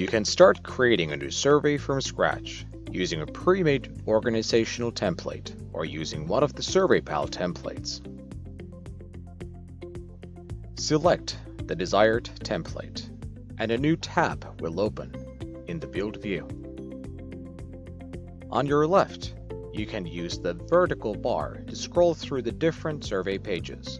You can start creating a new survey from scratch using a pre-made organizational template or using one of the Surveypal templates. Select the desired template, and a new tab will open in the Build view. On your left, you can use the vertical bar to scroll through the different survey pages.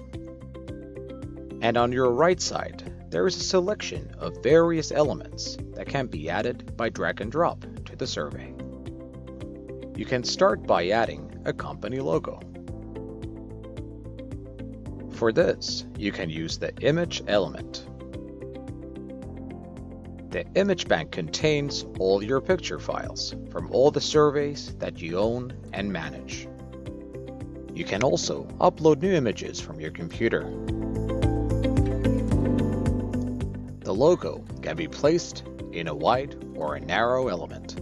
And on your right side, there is a selection of various elements that can be added by drag and drop to the survey. You can start by adding a company logo. For this, you can use the image element. The image bank contains all your picture files from all the surveys that you own and manage. You can also upload new images from your computer. The logo can be placed in a wide or a narrow element.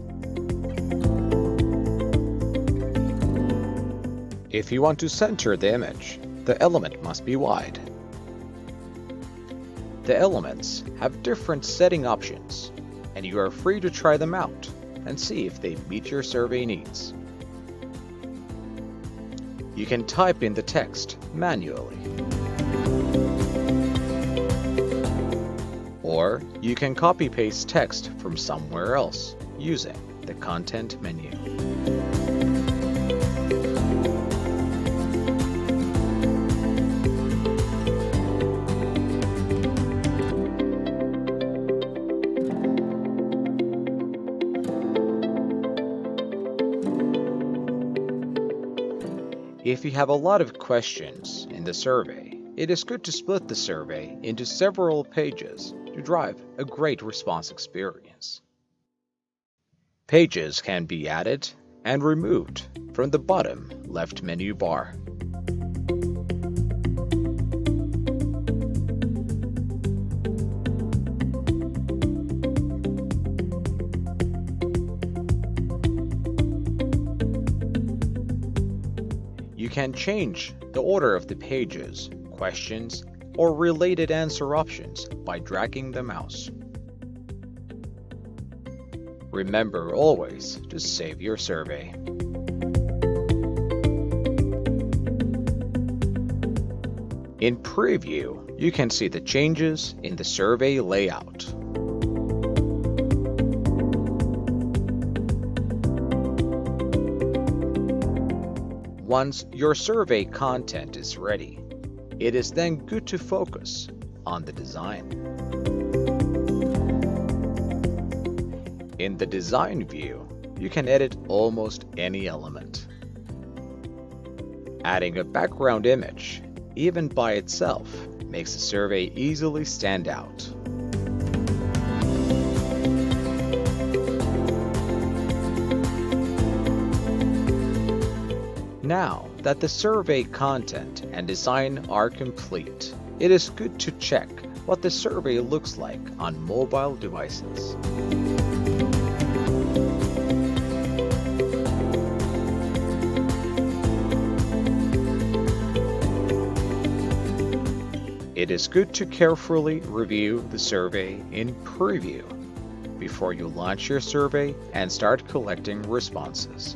If you want to center the image, the element must be wide. The elements have different setting options, and you are free to try them out and see if they meet your survey needs. You can type in the text manually, or you can copy-paste text from somewhere else using the Content menu. If you have a lot of questions in the survey, it is good to split the survey into several pages to drive a great response experience. Pages can be added and removed from the bottom left menu bar. You can change the order of the pages, questions, or related answer options by dragging the mouse. Remember always to save your survey. In Preview, you can see the changes in the survey layout. Once your survey content is ready, it is then good to focus on the design. In the Design view, you can edit almost any element. Adding a background image, even by itself, makes the survey easily stand out. Now that the survey content and design are complete, it is good to check what the survey looks like on mobile devices. It is good to carefully review the survey in Preview before you launch your survey and start collecting responses.